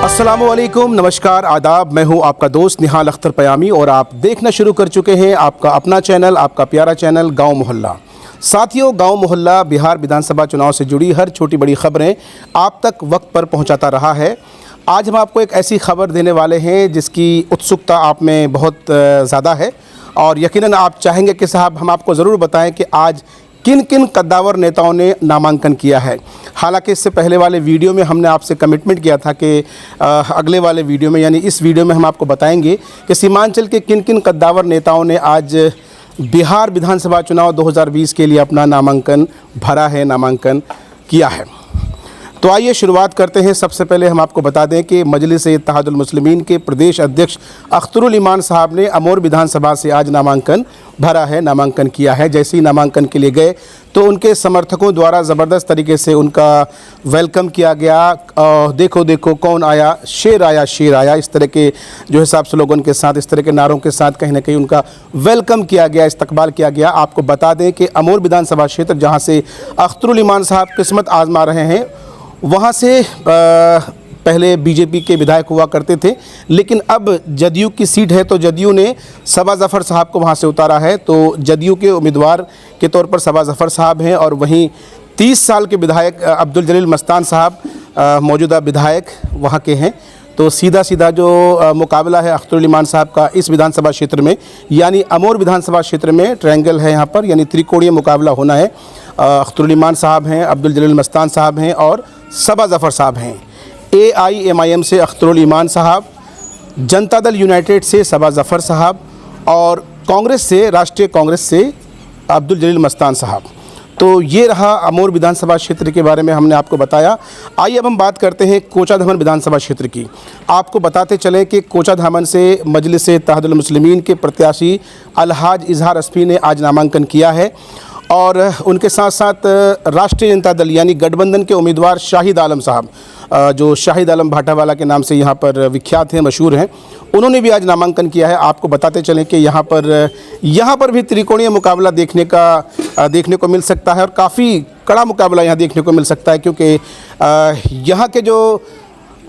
अस्सलामुअलैकुम, नमस्कार, आदाब। मैं हूं आपका दोस्त निहाल अख्तर पयामी और आप देखना शुरू कर चुके हैं आपका अपना चैनल, आपका प्यारा चैनल गांव मोहल्ला। साथियों, गांव मोहल्ला बिहार विधानसभा चुनाव से जुड़ी हर छोटी बड़ी खबरें आप तक वक्त पर पहुंचाता रहा है। आज हम आपको एक ऐसी खबर देने वाले हैं जिसकी उत्सुकता आप में बहुत ज़्यादा है और यकीनन आप चाहेंगे कि साहब हम आपको ज़रूर बताएं कि आज किन किन कद्दावर नेताओं ने नामांकन किया है। हालांकि इससे पहले वाले वीडियो में हमने आपसे कमिटमेंट किया था कि अगले वाले वीडियो में यानी इस वीडियो में हम आपको बताएंगे कि सीमांचल के किन किन कद्दावर नेताओं ने आज बिहार विधानसभा चुनाव 2020 के लिए अपना नामांकन भरा है, नामांकन किया है। तो आइए शुरुआत करते हैं। सबसे पहले हम आपको बता दें कि मजलिस-ए-इत्तेहादुल मुस्लिमीन के प्रदेश अध्यक्ष अख्तरुल ईमान साहब ने अमोर विधानसभा से आज नामांकन भरा है, नामांकन किया है। जैसे ही नामांकन के लिए गए तो उनके समर्थकों द्वारा ज़बरदस्त तरीके से उनका वेलकम किया गया। देखो देखो कौन आया, शेर आया, शेर आया, इस तरह के जो हिसाब से लोगों के साथ, इस तरह के नारों के साथ कहीं ना कहीं उनका वेलकम किया गया, इस्तकबाल किया गया। आपको बता दें कि अमोर विधानसभा क्षेत्र जहाँ से अख्तरुल ईमान साहब किस्मत आजमा रहे हैं, वहाँ से पहले बीजेपी के विधायक हुआ करते थे, लेकिन अब जदयू की सीट है तो जदयू ने सबा ज़फ़र साहब को वहाँ से उतारा है। तो जदयू के उम्मीदवार के तौर पर सबा ज़फ़र साहब हैं और वहीं 30 साल के विधायक अब्दुल जलील मस्तान साहब मौजूदा विधायक वहाँ के हैं। तो सीधा सीधा जो मुकाबला है अख्तरुल ईमान साहब का इस विधानसभा क्षेत्र में यानी अमोर विधानसभा क्षेत्र में ट्रायंगल है यहाँ पर, यानी त्रिकोणीय मुकाबला होना है। अख्तरुल ईमान साहब हैं, अब्दुल जलील मस्तान साहब हैं और सबा ज़फ़र साहब हैं। AIMIM से अख्तरुल ईमान साहब, जनता दल यूनाइटेड से सबा ज़फ़र साहब और कांग्रेस से, राष्ट्रीय कांग्रेस से अब्दुल जलील मस्तान साहब। तो ये रहा अमोर विधानसभा क्षेत्र के बारे में हमने आपको बताया। आइए अब हम बात करते हैं कोचाधामन विधानसभा क्षेत्र की। आपको बताते चलें कि कोचाधामन से मजलिस-ए-इत्तेहादुल मुस्लिमीन के प्रत्याशी अलहाज इजहार अस्फी ने आज नामांकन किया है और उनके साथ साथ राष्ट्रीय जनता दल यानी गठबंधन के उम्मीदवार शाहिद आलम साहब, जो शाहिद आलम भाटावाला के नाम से यहाँ पर विख्यात हैं, मशहूर हैं, उन्होंने भी आज नामांकन किया है। आपको बताते चलें कि यहाँ पर भी त्रिकोणीय मुकाबला देखने को मिल सकता है और काफ़ी कड़ा मुकाबला यहाँ देखने को मिल सकता है, क्योंकि यहाँ के जो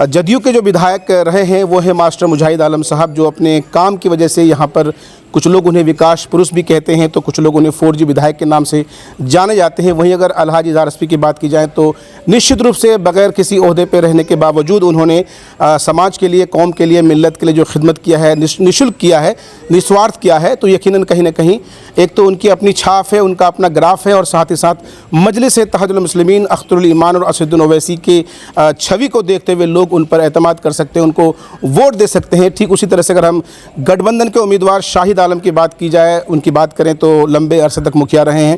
जदयू के जो विधायक रहे हैं वो है मास्टर मुजाहिद आलम साहब, जो अपने काम की वजह से यहाँ पर कुछ लोग उन्हें विकास पुरुष भी कहते हैं तो कुछ लोग उन्हें 4G विधायक के नाम से जाने जाते हैं। वहीं अगर अलहाज इजहार अस्फी की बात की जाए तो निश्चित रूप से बगैर किसी ओहदे पर रहने के बावजूद उन्होंने समाज के लिए, कौम के लिए, मिल्लत के लिए जो खिदमत किया है, निःशुल्क किया है, निस्वार्थ किया है, तो यकीनन कहीं ना कहीं एक तो उनकी अपनी छाप है, उनका अपना ग्राफ है और साथ ही साथ मजलिस-ए-इत्तेहादुल मुस्लिमीन अख्तरुल ईमान और असदुद्दीन ओवैसी के छवि को देखते हुए लोग उन पर एतमाद कर सकते हैं, उनको वोट दे सकते हैं। ठीक उसी तरह से अगर हम गठबंधन के उम्मीदवार शाहिद आलम की बात की जाए, उनकी बात करें तो लंबे अरसे तक मुखिया रहे हैं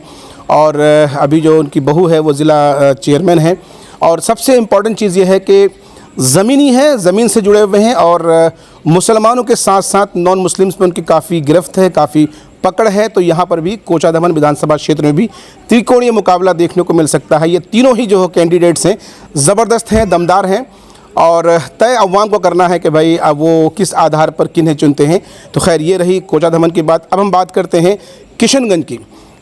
और अभी जो उनकी बहू है वो ज़िला चेयरमैन है। और सबसे इम्पॉर्टेंट चीज़ ये है कि ज़मीनी है, ज़मीन से जुड़े हुए हैं और मुसलमानों के साथ साथ नॉन मुस्लिम्स में उनकी काफ़ी गिरफ्त है, काफ़ी पकड़ है। तो यहाँ पर भी कोचाधामन विधानसभा क्षेत्र में भी त्रिकोणीय मुकाबला देखने को मिल सकता है। ये तीनों ही जो कैंडिडेट्स हैं ज़बरदस्त हैं, दमदार हैं और तय अवाम को करना है कि भाई अब वो किस आधार पर किन्हें चुनते हैं। तो खैर ये रही कोचाधामन की बात। अब हम बात करते हैं किशनगंज की।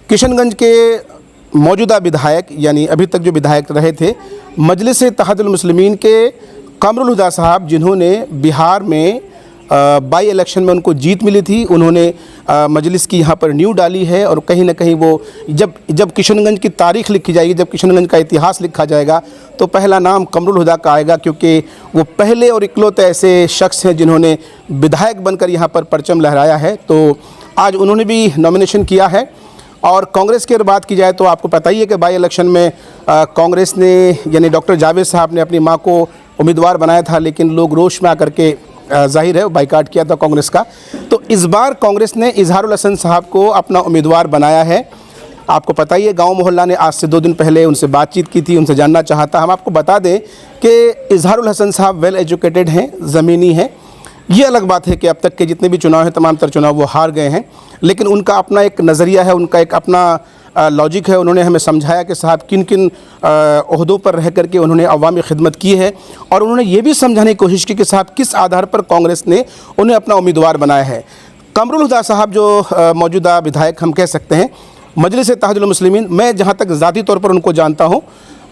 किशनगंज के मौजूदा विधायक यानी अभी तक जो विधायक रहे थे मजलिस-ए-इत्तेहादुल मुस्लिमीन के कमरुल हुदा साहब, जिन्होंने बिहार में बाई इलेक्शन में उनको जीत मिली थी, उन्होंने मजलिस की यहाँ पर नींव डाली है और कहीं ना कहीं वो जब किशनगंज की तारीख़ लिखी जाएगी, जब किशनगंज का इतिहास लिखा जाएगा तो पहला नाम कमरुल हुदा का आएगा, क्योंकि वो पहले और इकलौते ऐसे शख्स हैं जिन्होंने विधायक बनकर यहाँ पर परचम लहराया है। तो आज उन्होंने भी नॉमिनेशन किया है। और कांग्रेस की अगर बात की जाए तो आपको पता ही है कि बाई इलेक्शन में कांग्रेस ने यानी डॉक्टर जावेद साहब ने अपनी माँ को उम्मीदवार बनाया था, लेकिन लोग रोष में आकर के जाहिर है बाइकाट किया था कांग्रेस का। तो इस बार कांग्रेस ने इजहारुल हसन साहब को अपना उम्मीदवार बनाया है। आपको पता ही है, गांव मोहल्ला ने आज से 2 दिन पहले उनसे बातचीत की थी, उनसे जानना चाहता। हम आपको बता दें कि इजहारुल हसन साहब वेल एजुकेटेड हैं, ज़मीनी हैं। ये अलग बात है कि अब तक के जितने भी चुनाव हैं, तमाम तर चुनाव वो हार गए हैं, लेकिन उनका अपना एक नज़रिया है, उनका एक अपना लॉजिक है। उन्होंने हमें समझाया कि साहब किन किन ओहदों पर रह करके उन्होंने अवामी खिदमत की है और उन्होंने ये भी समझाने की कोशिश की कि साहब किस आधार पर कांग्रेस ने उन्हें अपना उम्मीदवार बनाया है। कमरुल हुदा साहब जो मौजूदा विधायक हम कह सकते हैं मजलिस-ए-इत्तेहादुल मुस्लिमीन, मैं जहाँ तक ज़ाती तौर पर उनको जानता हूँ,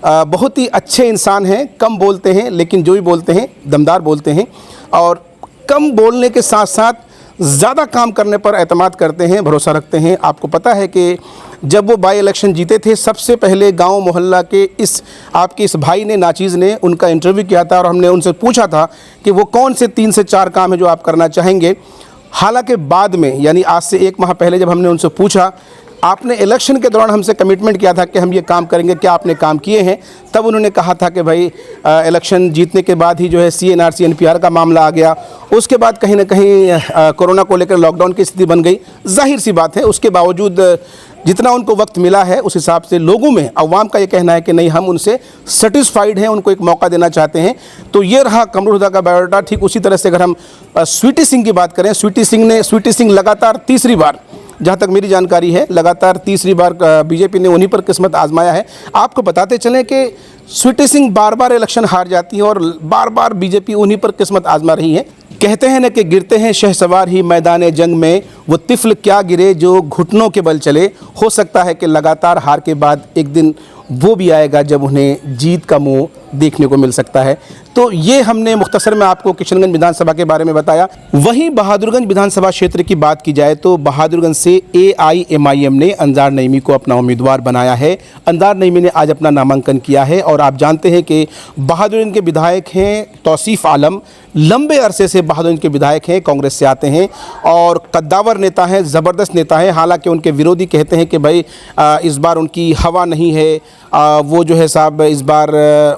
बहुत ही अच्छे इंसान हैं, कम बोलते हैं लेकिन जो भी बोलते हैं दमदार बोलते हैं, और कम बोलने के साथ साथ ज़्यादा काम करने पर एतमाद करते हैं, भरोसा रखते हैं। आपको पता है कि जब वो बाई इलेक्शन जीते थे, सबसे पहले गांव मोहल्ला के आपके इस भाई ने, नाचीज़ ने, उनका इंटरव्यू किया था और हमने उनसे पूछा था कि वो कौन से 3 से 4 काम हैं जो आप करना चाहेंगे। हालांकि बाद में, यानी आज से 1 माह पहले जब हमने उनसे पूछा, आपने इलेक्शन के दौरान हमसे कमिटमेंट किया था कि हम ये काम करेंगे, क्या आपने काम किए हैं? तब उन्होंने कहा था कि भाई इलेक्शन जीतने के बाद ही जो है CNRC NPR का मामला आ गया। उसके बाद कहीं ना कहीं कोरोना को लेकर लॉकडाउन की स्थिति बन गई। जाहिर सी बात है, उसके बावजूद जितना उनको वक्त मिला है उस हिसाब से लोगों में, अवाम का ये कहना है कि नहीं, हम उनसे सेटिस्फाइड हैं, उनको एक मौका देना चाहते हैं। तो ये रहा कमरुल हुदा का बायोडाटा। ठीक उसी तरह से अगर हम स्वीटी सिंह की बात करें, स्वीटी सिंह लगातार तीसरी बार, जहाँ तक मेरी जानकारी है, लगातार तीसरी बार बीजेपी ने उन्हीं पर किस्मत आजमाया है। आपको बताते चलें कि स्वीटी सिंह बार बार इलेक्शन हार जाती है और बार बार बीजेपी उन्हीं पर किस्मत आजमा रही है। कहते हैं न कि गिरते हैं शहसवार ही मैदान जंग में, वो तिफल क्या गिरे जो घुटनों के बल चले। हो सकता है कि लगातार हार के बाद एक दिन वो भी आएगा जब उन्हें जीत का मुंह देखने को मिल सकता है। तो ये हमने मुख्तसर में आपको किशनगंज विधानसभा के बारे में बताया। वहीं बहादुरगंज विधानसभा क्षेत्र की बात की जाए तो बहादुरगंज से AIMIM ने अंजार नईमी को अपना उम्मीदवार बनाया है। अंजार नईमी ने आज अपना नामांकन किया है और आप जानते हैं कि बहादुरगंज के विधायक हैं तौसीफ आलम, लंबे अरसे से बहादुरगंज के विधायक हैं, कांग्रेस से आते हैं और कद्दावर नेता हैं, ज़बरदस्त नेता हैं। हालांकि उनके विरोधी कहते हैं कि भाई इस बार उनकी हवा नहीं है, वो जो है साहब इस बार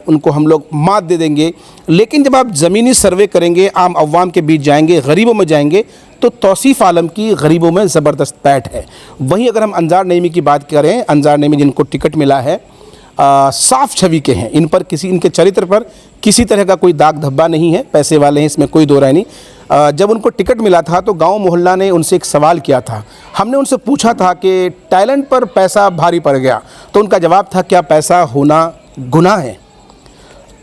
उनको हम लोग मात दे देंगे। लेकिन जब आप ज़मीनी सर्वे करेंगे, आम अवाम के बीच जाएंगे, गरीबों में जाएंगे, तो तौसीफ आलम की गरीबों में ज़बरदस्त पैठ है। वहीं अगर हम अंजार नईमी की बात करें, अंजार नईमी जिनको टिकट मिला है, साफ छवि के हैं, इन पर इनके चरित्र पर किसी तरह का कोई दाग धब्बा नहीं है, पैसे वाले हैं, इसमें कोई दो राय नहीं। जब उनको टिकट मिला था तो गांव मोहल्ला ने उनसे एक सवाल किया था। हमने उनसे पूछा था कि टैलेंट पर पैसा भारी पड़ गया, तो उनका जवाब था क्या पैसा होना गुनाह है?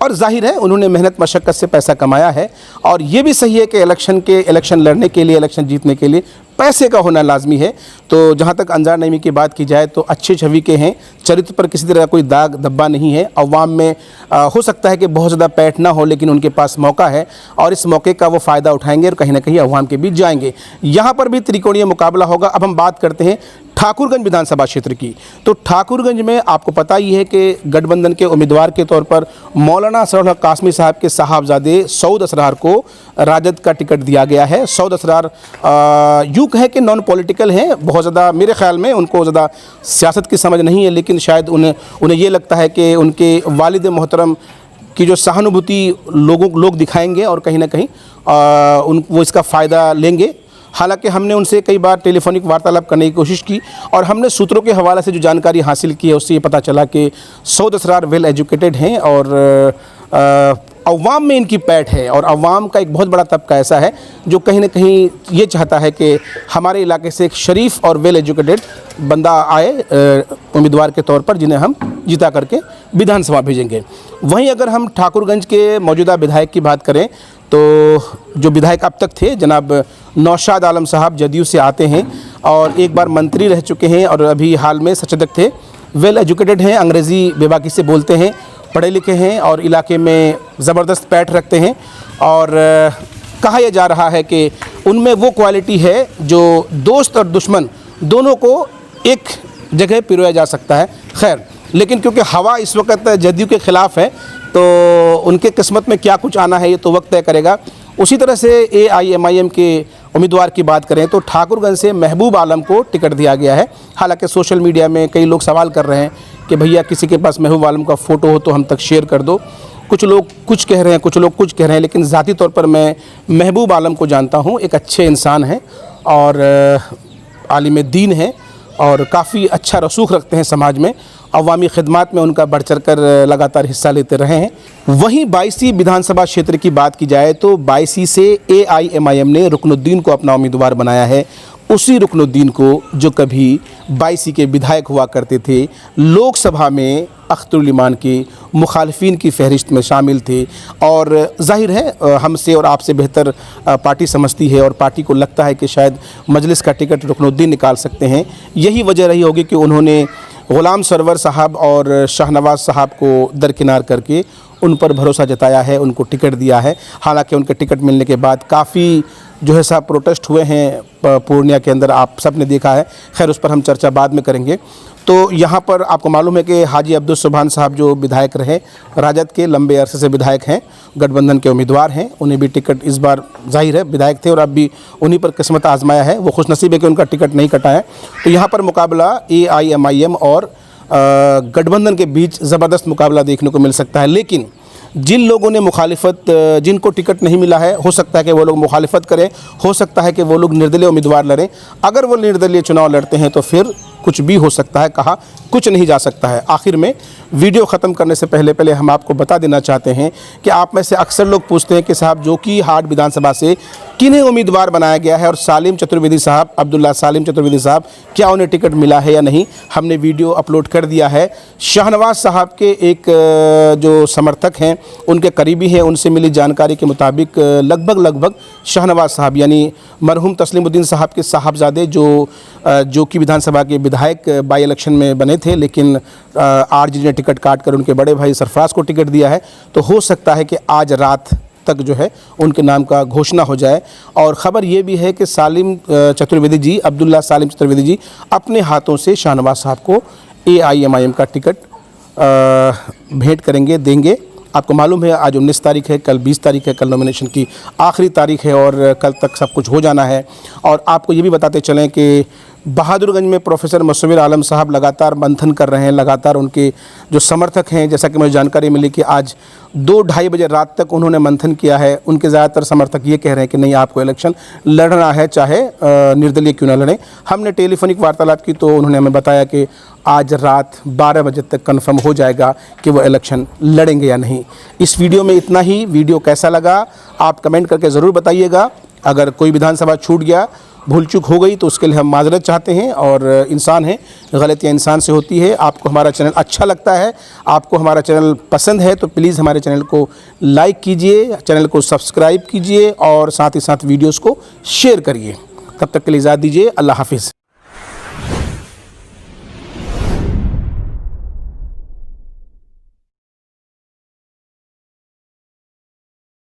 और जाहिर है उन्होंने मेहनत मशक्क़त से पैसा कमाया है। और ये भी सही है कि इलेक्शन लड़ने के लिए, इलेक्शन जीतने के लिए पैसे का होना लाजमी है। तो जहाँ तक अंजार नईमी की बात की जाए तो अच्छे छवि के हैं, चरित्र पर किसी तरह का कोई दाग धब्बा नहीं है। अवाम में हो सकता है कि बहुत ज़्यादा पैठ ना हो, लेकिन उनके पास मौका है और इस मौके का वो फ़ायदा उठाएंगे और कहीं ना कहीं अवाम के बीच जाएंगे। यहाँ पर भी त्रिकोणीय मुकाबला होगा। अब हम बात करते हैं ठाकुरगंज विधानसभा क्षेत्र की। तो ठाकुरगंज में आपको पता ही है कि गठबंधन के उम्मीदवार के तौर पर मौलाना असरर हक कासमी साहब के साहबजादे सऊद असरार को राजद का टिकट दिया गया है। सऊद असरार यूँ कहे कि नॉन पॉलिटिकल हैं, बहुत ज़्यादा मेरे ख्याल में उनको ज़्यादा सियासत की समझ नहीं है, लेकिन शायद उन्हें ये लगता है कि उनके वालिद मोहतरम की जो सहानुभूति लोग दिखाएंगे और कहीं ना कहीं वो इसका फ़ायदा लेंगे। हालांकि हमने उनसे कई बार टेलीफोनिक वार्तालाप करने की कोशिश की और हमने सूत्रों के हवाले से जो जानकारी हासिल की है उससे ये पता चला कि सऊद असरार वेल एजुकेटेड हैं और अवाम में इनकी पैठ है। और अवाम का एक बहुत बड़ा तबका ऐसा है जो कहीं ना कहीं ये चाहता है कि हमारे इलाके से एक शरीफ और वेल एजुकेटेड बंदा आए उम्मीदवार के तौर पर, जिन्हें हम जिता करके विधानसभा भेजेंगे। वहीं अगर हम ठाकुरगंज के मौजूदा विधायक की बात करें तो जो विधायक अब तक थे जनाब नौशाद आलम साहब जदयू से आते हैं और एक बार मंत्री रह चुके हैं और अभी हाल में सचेतक थे। वेल एजुकेटेड हैं, अंग्रेज़ी बेबाकी से बोलते हैं, पढ़े लिखे हैं और इलाके में ज़बरदस्त पैठ रखते हैं। और कहा यह जा रहा है कि उनमें वो क्वालिटी है जो दोस्त और दुश्मन दोनों को एक जगह पिरोया जा सकता है। खैर, लेकिन क्योंकि हवा इस वक्त जदयू के ख़िलाफ़ है तो उनके किस्मत में क्या कुछ आना है ये तो वक्त तय करेगा। उसी तरह से AIMIM के उम्मीदवार की बात करें तो ठाकुरगंज से महबूब आलम को टिकट दिया गया है। हालांकि सोशल मीडिया में कई लोग सवाल कर रहे हैं कि भैया किसी के पास महबूब आलम का फ़ोटो हो तो हम तक शेयर कर दो। कुछ लोग कुछ कह रहे हैं, कुछ लोग कुछ कह रहे हैं, लेकिन ज़ाती तौर पर मैं महबूब आलम को जानता हूँ। एक अच्छे इंसान हैं और आलिम दीन हैं और काफ़ी अच्छा रसूख रखते हैं समाज में। अवामी खिदमात में उनका बढ़ चढ़ कर लगातार हिस्सा लेते रहे हैं। वहीं 22 विधानसभा क्षेत्र की बात की जाए तो 22 से AIMIM ने रुकनुद्दीन को अपना उम्मीदवार बनाया है। उसी रुकनुद्दीन को जो कभी 22 के विधायक हुआ करते थे, लोकसभा में अख्तरुल ईमान के मुखालफिन की फहरिस्त में शामिल थे। और जाहिर है हमसे और आपसे बेहतर पार्टी समझती है और पार्टी को लगता है कि शायद मजलिस का टिकट रुकनुद्दीन निकाल सकते हैं। यही वजह रही होगी कि उन्होंने ग़ुलाम सरवर साहब और शाहनवाज़ साहब को दरकिनार करके उन पर भरोसा जताया है, उनको टिकट दिया है। हालांकि उनके टिकट मिलने के बाद काफ़ी जो है साहब प्रोटेस्ट हुए हैं पूर्णिया के अंदर, आप सब ने देखा है। खैर उस पर हम चर्चा बाद में करेंगे। तो यहाँ पर आपको मालूम है कि हाजी अब्दुल सुभान साहब जो विधायक रहे, राजद के लंबे अरसे से विधायक हैं, गठबंधन के उम्मीदवार हैं, उन्हें भी टिकट इस बार जाहिर है विधायक थे और अब भी उन्हीं पर किस्मत आजमाया है। वो खुशनसीब है कि उनका टिकट नहीं कटा है। तो यहाँ पर मुकाबला AIMIM और गठबंधन के बीच ज़बरदस्त मुकाबला देखने को मिल सकता है। लेकिन जिन लोगों ने मुखालिफत, जिनको टिकट नहीं मिला है, हो सकता है कि वो लोग मुखालिफत करें, हो सकता है कि वो लोग निर्दलीय उम्मीदवार लड़ें। अगर वो निर्दलीय चुनाव लड़ते हैं तो फिर कुछ भी हो सकता है, कहा कुछ नहीं जा सकता है। आखिर में वीडियो ख़त्म करने से पहले हम आपको बता देना चाहते हैं कि आप में से अक्सर लोग पूछते हैं कि साहब जो कि हाट विधानसभा से किन्हें उम्मीदवार बनाया गया है और सालिम चतुर्वेदी साहब, अब्दुल्ला सालिम चतुर्वेदी साहब, क्या उन्हें टिकट मिला है या नहीं। हमने वीडियो अपलोड कर दिया है। शाहनवाज़ साहब के एक जो समर्थक हैं, उनके करीबी हैं, उनसे मिली जानकारी के मुताबिक लगभग शाहनवाज़ साहब यानी मरहूम तस्लीमुद्दीन साहब के साहबजादे जो कि विधानसभा के विधायक बाई इलेक्शन में बने थे, लेकिन RJD ने टिकट काट कर उनके बड़े भाई सरफराज को टिकट दिया है। तो हो सकता है कि आज रात तक जो है उनके नाम का घोषणा हो जाए। और ख़बर ये भी है कि सालिम चतुर्वेदी जी, अब्दुल्ला सालिम चतुर्वेदी जी अपने हाथों से शाहनवाज़ साहब को AIMIM का टिकट भेंट करेंगे, देंगे। आपको मालूम है आज 19 तारीख है, कल 20 तारीख है, कल नॉमिनेशन की आखिरी तारीख है और कल तक सब कुछ हो जाना है। और आपको ये भी बताते चलें कि बहादुरगंज में प्रोफेसर मुसव्विर आलम साहब लगातार मंथन कर रहे हैं, लगातार उनके जो समर्थक हैं, जैसा कि मुझे जानकारी मिली कि आज 2-2:30 बजे रात तक उन्होंने मंथन किया है। उनके ज़्यादातर समर्थक ये कह रहे हैं कि नहीं, आपको इलेक्शन लड़ना है, चाहे निर्दलीय क्यों ना लड़ें। हमने टेलीफोनिक वार्तालाप की तो उन्होंने हमें बताया कि आज रात 12 बजे तक कन्फर्म हो जाएगा कि वो इलेक्शन लड़ेंगे या नहीं। इस वीडियो में इतना ही। वीडियो कैसा लगा आप कमेंट करके ज़रूर बताइएगा। अगर कोई विधानसभा छूट गया, भूल चूक हो गई तो उसके लिए हम माजरत चाहते हैं। और इंसान हैं, गलतियाँ इंसान से होती है। आपको हमारा चैनल अच्छा लगता है, आपको हमारा चैनल पसंद है तो प्लीज़ हमारे चैनल को लाइक कीजिए, चैनल को सब्सक्राइब कीजिए और साथ ही साथ वीडियोस को शेयर करिए। तब तक के लिए इजाज़त दीजिए। अल्लाह हाफिज़।